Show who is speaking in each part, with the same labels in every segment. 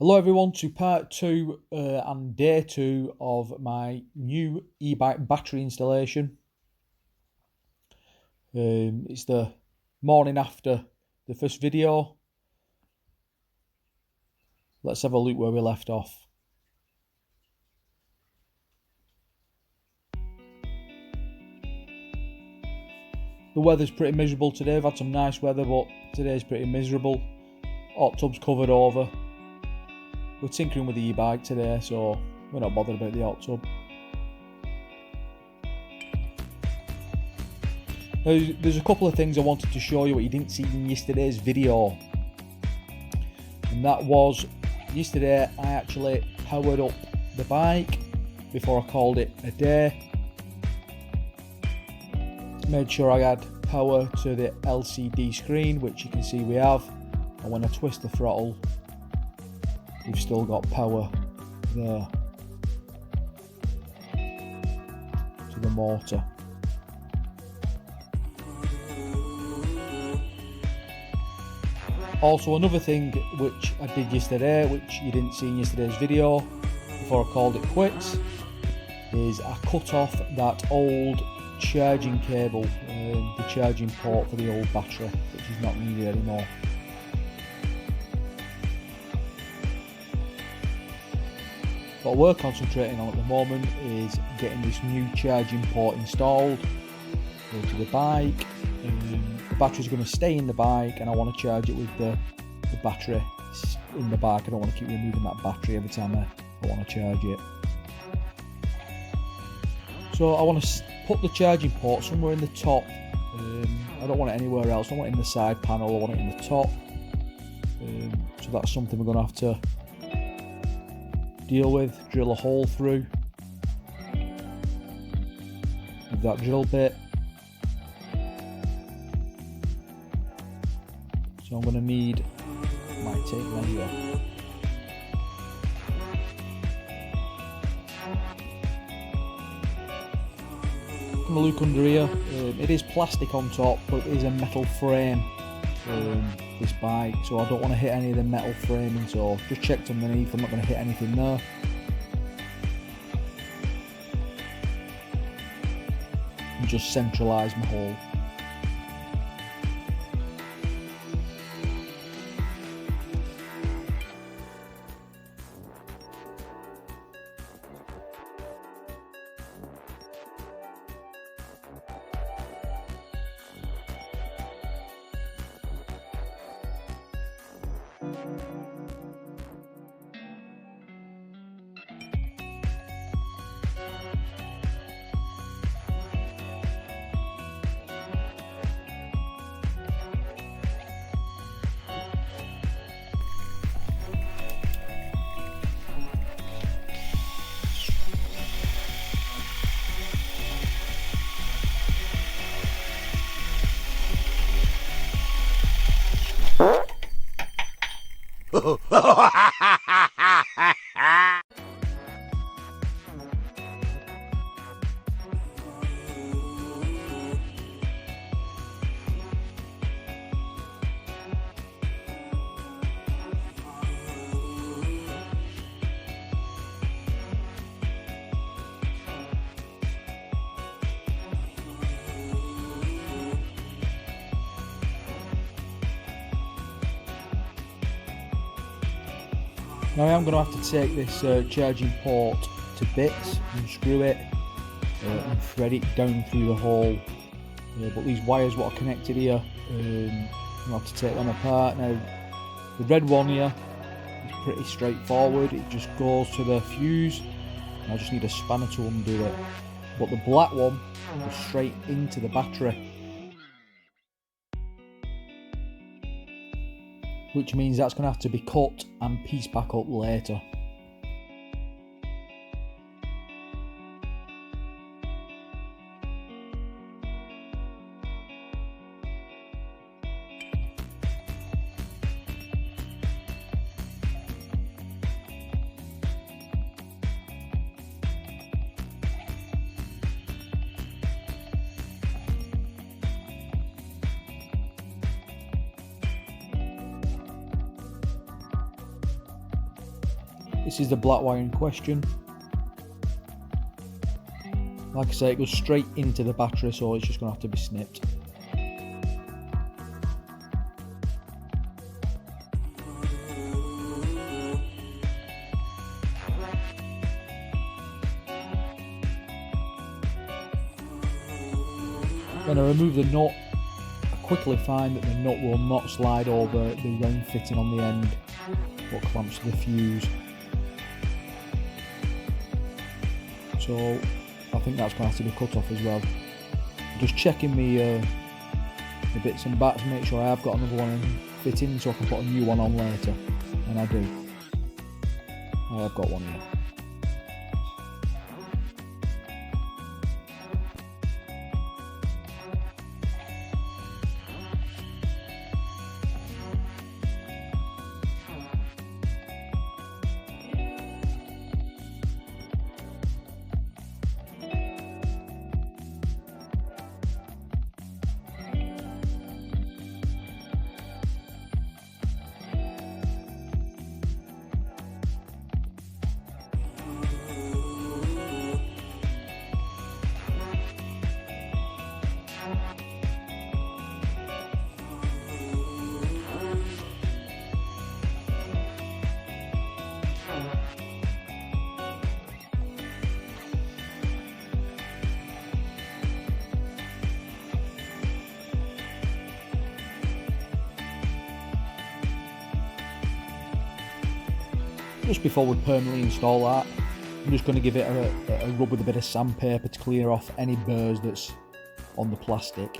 Speaker 1: Hello everyone to part 2 and day 2 of my new e-bike battery installation. It's the morning after the first video. Let's have a look where we left off. The weather's pretty miserable today. I've had some nice weather, but today's pretty miserable. Hot tub's covered over. We're tinkering with the e-bike today, so we're not bothered about the hot tub. Now, there's a couple of things I wanted to show you what you didn't see in yesterday's video. And that was, yesterday I actually powered up the bike before I called it a day. Made sure I had power to the LCD screen, which you can see we have. And when I twist the throttle, we've still got power there to the motor. Also, another thing which I did yesterday, which you didn't see in yesterday's video before I called it quits, is I cut off that old charging cable, the charging port for the old battery, which is not needed anymore. What we're concentrating on at the moment is getting this new charging port installed to the bike. The battery's going to stay in the bike, and I want to charge it with the battery in the bike. I don't want to keep removing that battery every time I want to charge it. So I want to put the charging port somewhere in the top. I don't want it anywhere else. I don't want it in the side panel. I want it in the top. So that's something we're going to have to deal with. Drill a hole through with that drill bit. So I'm going to need my tape measure. I'm going to look under here. It is plastic on top, but it is a metal frame, this bike, so I don't want to hit any of the metal framing, so just checked underneath. I'm not going to hit anything there. And just centralise my hole. Now I am going to have to take this charging port to bits and screw it and thread it down through the hole. But these wires what are connected here, I'll have to take them apart. Now the red one here is pretty straightforward. It just goes to the fuse. I just need a spanner to undo it. But the black one goes straight into the battery, which means that's going to have to be cut and pieced back up later. This is the black wire in question. Like I say, it goes straight into the battery, so it's just going to have to be snipped. When I remove the nut, I quickly find that the nut will not slide over the round fitting on the end what clamps the fuse. So I think that's going to have to be cut off as well. Just checking the bits and bats, make sure I have got another one fitting so I can put a new one on later, and I do. I have got one here. Just before we permanently install that, I'm just going to give it a rub with a bit of sandpaper to clear off any burrs that's on the plastic.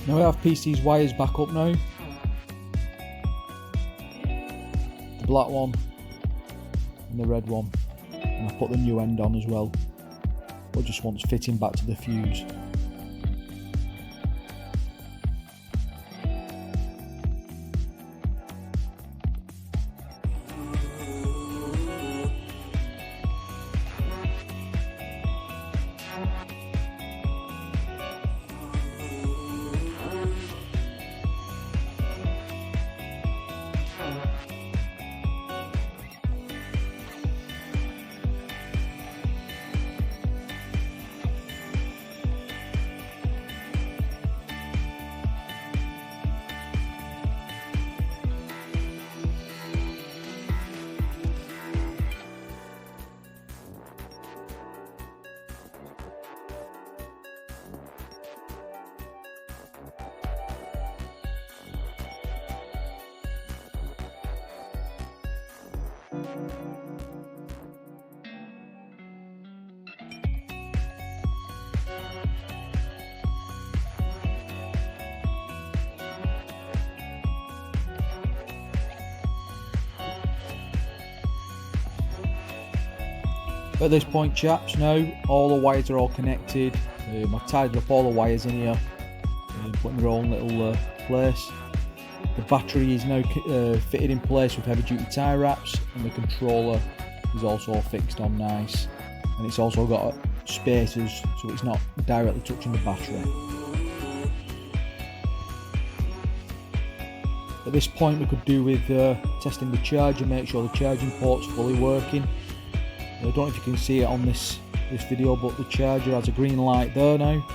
Speaker 1: Now I have pieced these wires back up now, black one and the red one, and I put the new end on as well, but just wants fitting back to the fuse. At this point, chaps, now all the wires are all connected. I've tidied up all the wires in here, put in their own little place. The battery is now fitted in place with heavy duty tie wraps, and the controller is also fixed on nice, and it's also got spacers so it's not directly touching the battery. At this point we could do with testing the charger, make sure the charging port's fully working. I don't know if you can see it on this video, but the charger has a green light there now,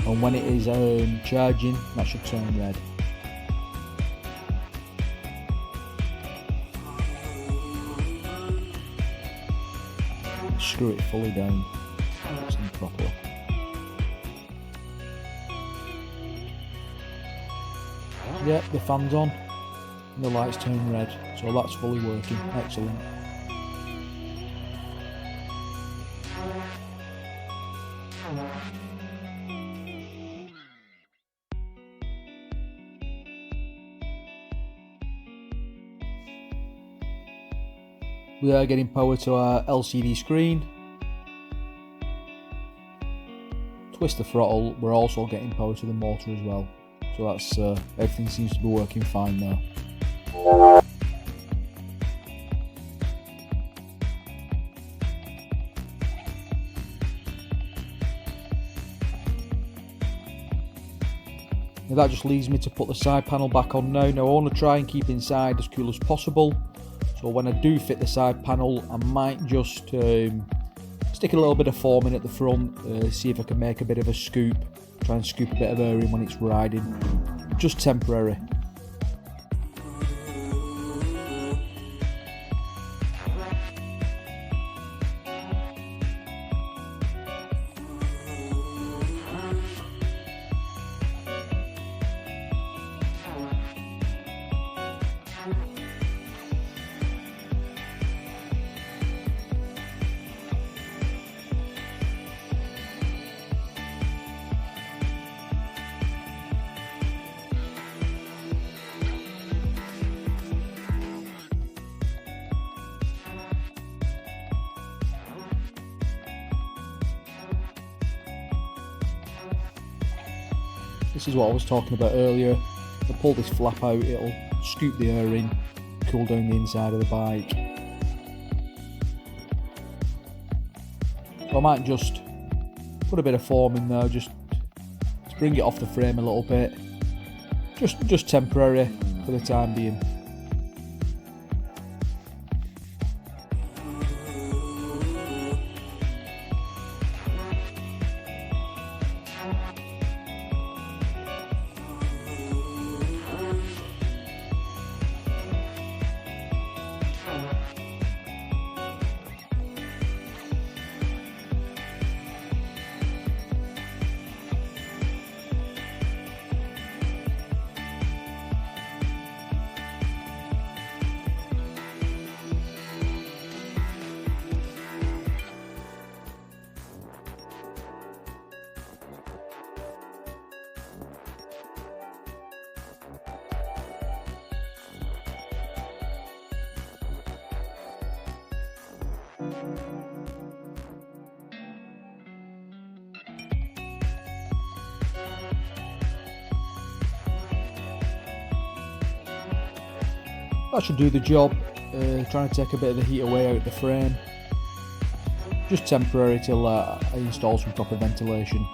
Speaker 1: and when it is charging, that should turn red. Screw it fully down, it's in properly. Yep, the fan's on and the lights turn red, so that's fully working. Excellent. We are getting power to our LCD screen. Twist the throttle, we're also getting power to the motor as well. So that's everything seems to be working fine now. Now that just leaves me to put the side panel back on now. Now I want to try and keep inside as cool as possible. So when I do fit the side panel, I might just stick a little bit of foam in at the front, see if I can make a bit of a scoop, try and scoop a bit of air in when it's riding, just temporary. This is what I was talking about earlier. If I pull this flap out, it'll scoop the air in, cool down the inside of the bike. So I might just put a bit of foam in there, just to bring it off the frame a little bit. Just temporary for the time being. That should do the job, trying to take a bit of the heat away out of the frame. Just temporary till I install some proper ventilation.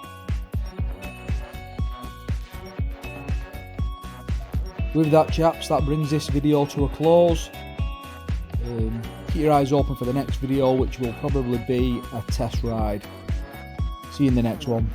Speaker 1: With that, chaps, that brings this video to a close. Keep your eyes open for the next video, which will probably be a test ride. See you in the next one.